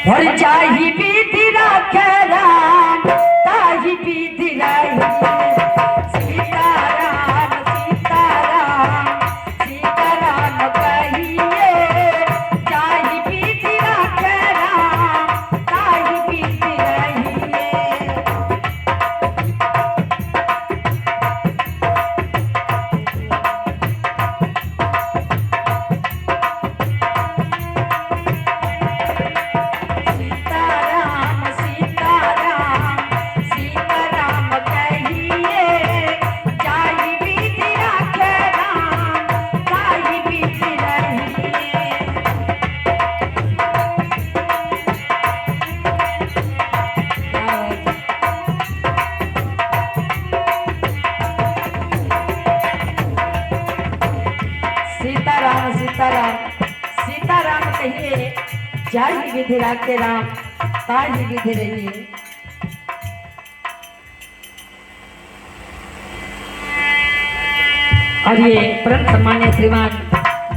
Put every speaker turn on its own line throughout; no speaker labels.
और जाही विधि राखे राम ताही विधि रही सीताराम सीताराम सीताराम कहिए जाही विधि राखे राम ताही विधि रही। सीताराम सीताराम सीताराम कहिए जाहि विधि राखे राम ताहि विधि रहिए। और ये परम सम्मान्य श्रीमान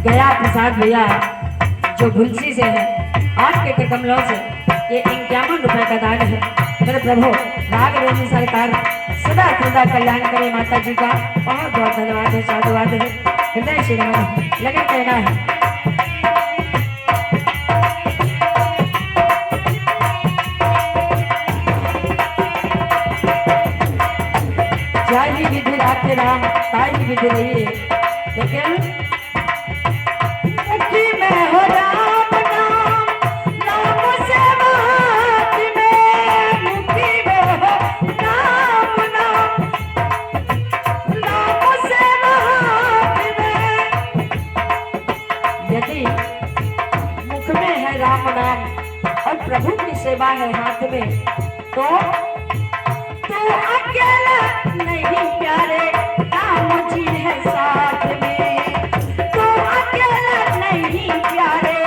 गया प्रसाद भैया जो भुलसी से है आपके कमलों से ये 51 रुपए का दान है। मेरे प्रभु राघवेंद्र सरकार सदा सदा कल्याण करे। माता जी का बहुत बहुत धन्यवाद है, साधुवाद है, हृदय से लगे कहना है। जाहि विधि राखे राम ताहि विधि रहिए। लेकिन मुट्ठी में हो राम नाम नाम से बात में मुट्ठी में हो राम नाम नाम से बात में। यदि मुख में है राम नाम और प्रभु की सेवा है हाथ में तो अकेला नहीं प्यारे राम जी है साथ में। तो अकेला नहीं प्यारे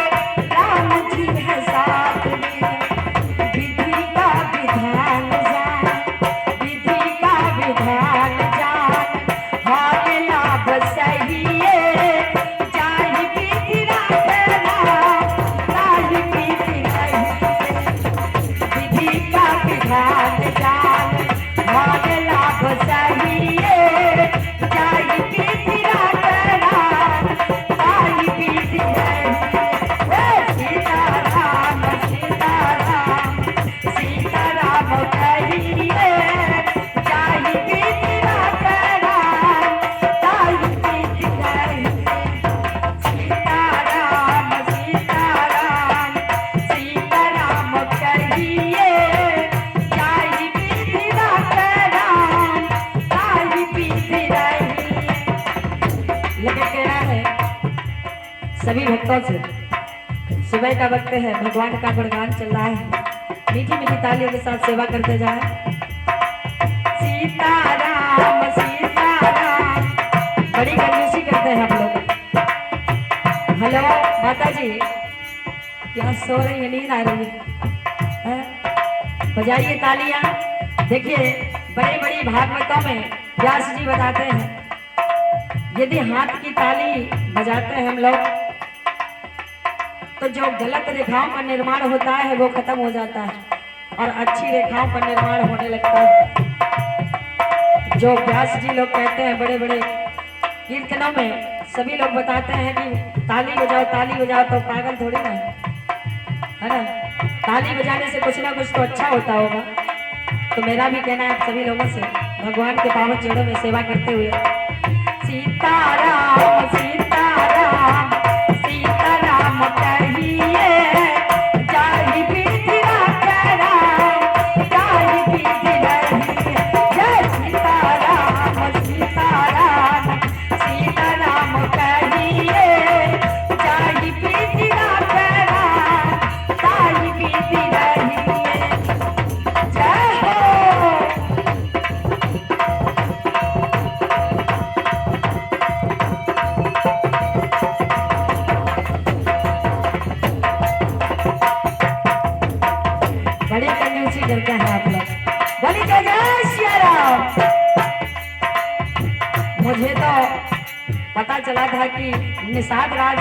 राम जी है साथ में। विधि का विधान जान विधि का विधान जान हाथ लाभ सहिए जाहि विधि राखे राम ताहि विधि रहिए। विधि का विधान जान भाग लाभ सहिए जाहि विधि राखे राम ताहि विधि रहिए। सीताराम सीताराम सीताराम कहिए जाहि विधि राखे राम ताहि विधि रहिए। सीताराम सीताराम सीताराम कहिए जाहि विधि राखे राम ताहि विधि रहिए। लगे कहना है सभी भक्तों से सुबह का वक्त है, भगवान का गुणगान चल रहा है, मीठी मीठी तालियों के साथ सेवा करते जाए। सीताराम सीताराम बड़ी कंजूसी करते हैं हम लोग। हेलो माता जी यहाँ सो रही है, नींद आ रही है? बजाइए तालियां। देखिए बड़े बड़ी भागवतों में व्यास जी बताते हैं यदि हाथ की ताली बजाते हैं हम लोग तो जो गलत रेखाओं का निर्माण होता है वो खत्म हो जाता है और अच्छी रेखाओं का निर्माण होने लगता है। जो व्यास जी लोग कहते हैं बड़े बड़े कीर्तनों में सभी लोग बताते हैं कि ताली बजाओ तो पागल थोड़ी ना है ना। ताली बजाने से कुछ ना कुछ तो अच्छा होता होगा। तो मेरा भी कहना है आप सभी लोगों से भगवान के पावन चरणों में सेवा करते हुए सीताराम सीताराम सीताराम कहिए जाहि विधि राखे राम ताहि विधि रहिए। जय सीताराम सीताराम सीताराम कहिए जाहि विधि राखे राम ताहि विधि रहिए। जय हो। बड़ी कंजूसी करते हैं आप लोग। बोली जय श्री राम। मुझे तो पता चला था कि निषाद राज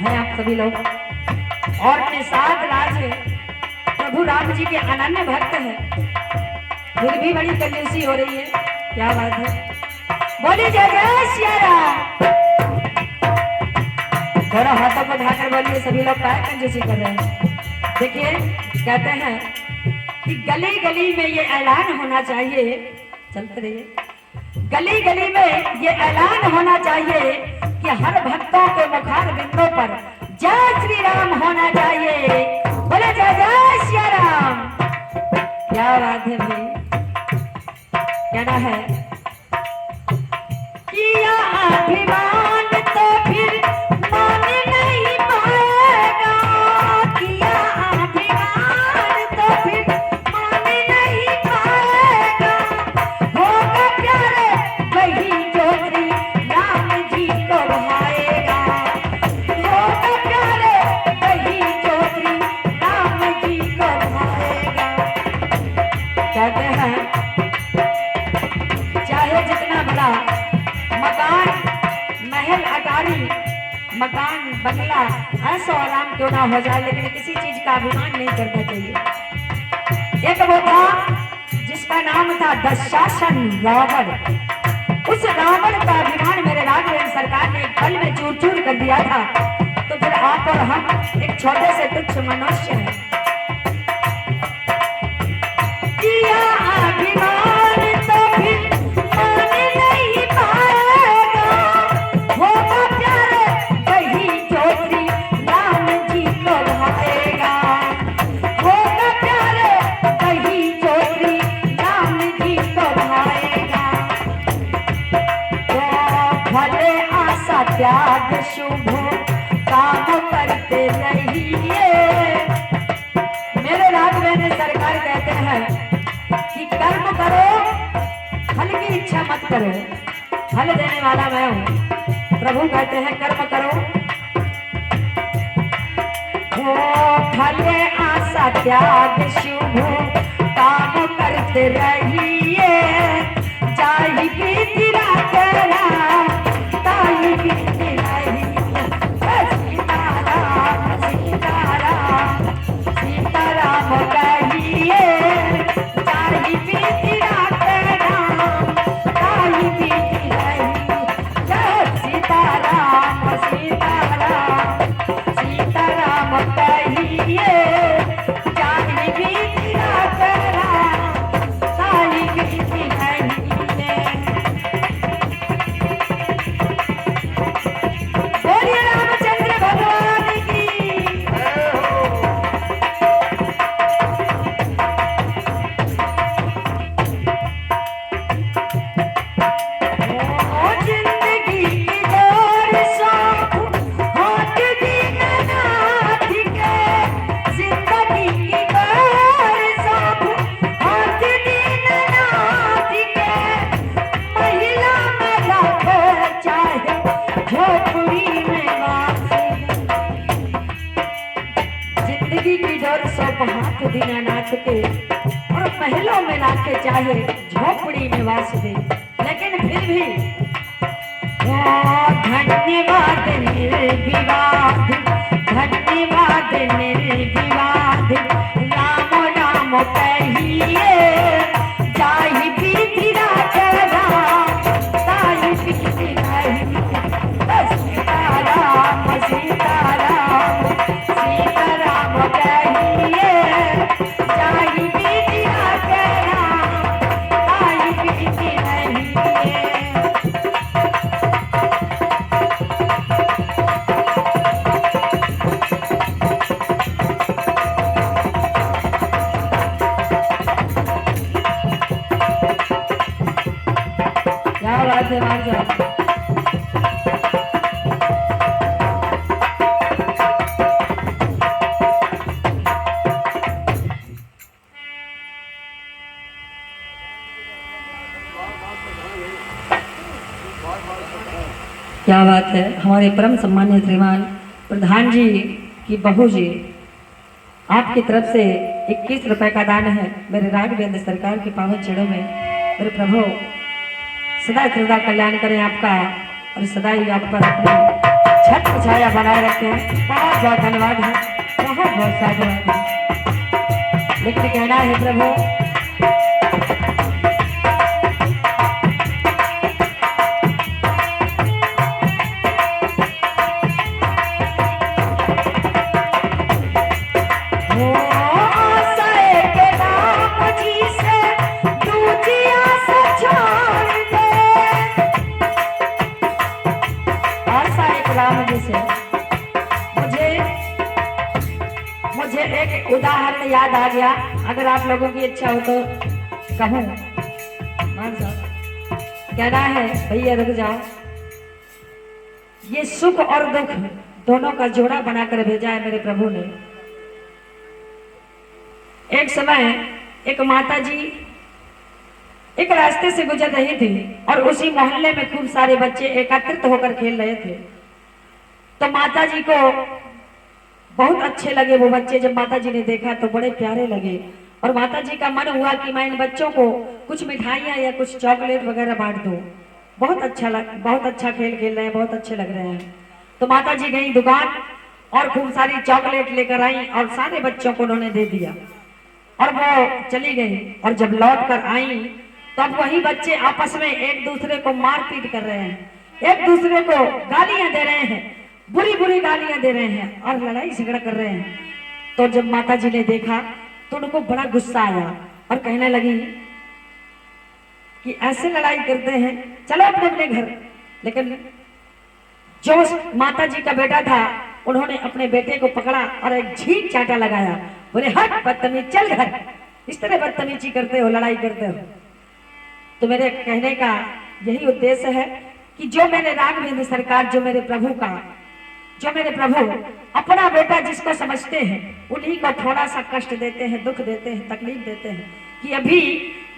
हैं आप सभी लोग और निषाद राज राम जी के अनन्य भक्त हैं, फिर भी बड़ी कंजूसी हो रही है। क्या बात है, बोली जय जय सिया राम। थोड़ा हाथों को ढाकर बोलिए, सभी लोग क्या कंजूसी कर रहे हैं। देखिए कहते हैं कि गली गली में ये ऐलान होना चाहिए, चलते रहिए, गली गली में ये ऐलान होना चाहिए कि हर भक्तों के मुखार बिंदों पर जय श्री राम होना चाहिए। बोले जय जय सिया राम। क्या बात है भाई, कहना है किया अभिमान तो फिर मान नहीं पाएगा, किया अभिमान तो फिर मान नहीं पाएगा, होगा प्यारे वही जो श्री राम जी को भाएगा, होगा प्यारे वही जो श्री राम जी को भाएगा। कहते हैं चाहे जितना बड़ा मकान महल अटारी मकान बंगला ऐसा आराम क्यों ना हो जाए, लेकिन किसी चीज का अभिमान नहीं करना चाहिए। एक वो था जिसका नाम था दशासन रावण, उस रावण का अभिमान मेरे राघवेंद्र सरकार ने एक पल में चूर चूर कर दिया था। तो फिर आप और हम एक छोटे से तुच्छ मनुष्य हैं। किया अभिमान तो फिर मान नहीं पाएगा, होगा प्यारे वही जो श्री राम जी को भाएगा, होगा प्यारे वही जो श्री राम जी को भाएगा। तो भले आशा त्याग शुभ काम करते रहिए। मेरे राघवेंद्र सरकार कहते हैं कि कर्म करो, फल की इच्छा मत करो, फल देने वाला मैं हूँ। प्रभु कहते हैं कर्म करो, वो फले आशा त्याग शुभ काम करते रहिए। जाहि बीती तेरा ताहि बीती रही, सीताराम सीताराम सीताराम कहिए। जाहि बीती तेरा ताहि बीती रही, जय सीताराम सीताराम सीताराम कहिए। जाहि बीती तेरा ताहि बीती रही। बोलिए रामचंद्र भगवान की। ओ जिंदगी की दौड़ साथ हाथ दीनानाथ के, जिंदगी की दौड़ साथ हाथ दीनानाथ के। महिला में लाखों चाहे झोपड़ी में वास, जिंदगी की डोर सौंप हाथ दीनानाथ के, और महलों में लाके चाहे झोपड़ी में वास दे। लेकिन फिर भी वो धन्यवाद निर्विवाद, धन्यवाद निर्विवाद, राम राम कहिए। जाहि बीती तेरा ताहि बीती रही, सीताराम सीताराम सीताराम कहिए। जाहि बीती तेरा ताहि बीती रही। क्या बात है मार जाओ। क्या बात है, हमारे परम सम्मानित श्रीमान प्रधान जी की बहू जी, आपकी तरफ से 21 रुपए का दान है मेरे राघवेंद्र सरकार के पावन चरणों में। मेरे प्रभु सदा सदा कल्याण करें आपका, और सदा ही आप पर अपनी छत्र छाया बनाए रखें। बहुत बहुत धन्यवाद है, बहुत बहुत साधुवाद है। लेकिन कहना है प्रभु राम जी से मुझे मुझे एक उदाहरण याद आ गया। अगर आप लोगों की इच्छा हो तो कहूँ। मान साहब कहना है भैया रुक जाओ। ये सुख और दुख दोनों का जोड़ा बनाकर भेजा है मेरे प्रभु ने। एक समय एक माता जी एक रास्ते से गुजर रही थी और उसी मोहल्ले में खूब सारे बच्चे एकत्रित होकर खेल रहे थे। तो माता जी को बहुत अच्छे लगे वो बच्चे। जब माता जी ने देखा तो बड़े प्यारे लगे और माता जी का मन हुआ कि मैं इन बच्चों को कुछ मिठाइयाँ या कुछ चॉकलेट वगैरह बांट दूं। बहुत अच्छा खेल खेल रहे हैं, बहुत अच्छे लग रहे हैं। तो माता जी गई दुकान और खूब सारी चॉकलेट लेकर आई और सारे बच्चों को उन्होंने दे दिया और वो चली गई। और जब लौट कर आई तो अब वही बच्चे आपस में एक दूसरे को मारपीट कर रहे हैं, एक दूसरे को गालियां दे रहे हैं, बुरी बुरी गालियां दे रहे हैं और लड़ाई झगड़ा कर रहे हैं। तो जब माता जी ने देखा तो उनको बड़ा गुस्सा आया और कहने लगी कि ऐसे लड़ाई करते हैं, चलो अपने अपने घर। लेकिन जो माता जी का बेटा था उन्होंने अपने बेटे को पकड़ा और एक झींक चाटा लगाया। बोले हट बदतमीज, चल घर, इस तरह बदतमीजी करते हो, लड़ाई करते हो। तो मेरे कहने का यही उद्देश्य है कि जो मेरे राघवेंद्र सरकार, जो मेरे प्रभु अपना बेटा जिसको समझते हैं उन्हीं को थोड़ा सा कष्ट देते हैं, दुख देते हैं, तकलीफ देते हैं। कि अभी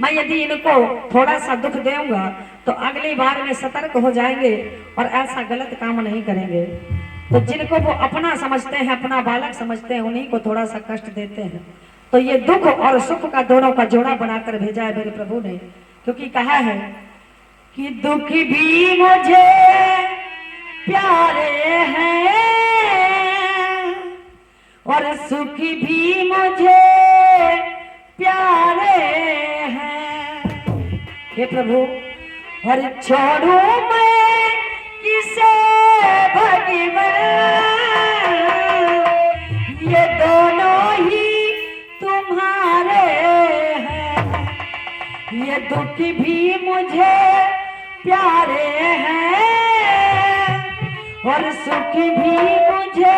मैं यदि इनको थोड़ा सा दुख दूंगा तो अगली बार में सतर्क हो जाएंगे और ऐसा गलत काम नहीं करेंगे। तो जिनको वो अपना समझते हैं, अपना बालक समझते हैं, उन्हीं को थोड़ा सा कष्ट देते हैं। तो ये दुख और सुख का दोनों का जोड़ा बनाकर भेजा है मेरे प्रभु ने। क्योंकि कहा है कि दुख भी मुझे प्यारे हैं और सुख भी मुझे प्यारे हैं। हे प्रभु, और छोड़ू मैं किसे भगवान, ये दोनों ही तुम्हारे हैं। ये दुख भी मुझे प्यारे हैं और सुख भी मुझे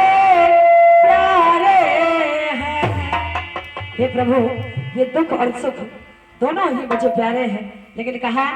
प्यारे हैं। हे प्रभु, ये दुख और सुख दोनों ही मुझे प्यारे हैं। लेकिन कहा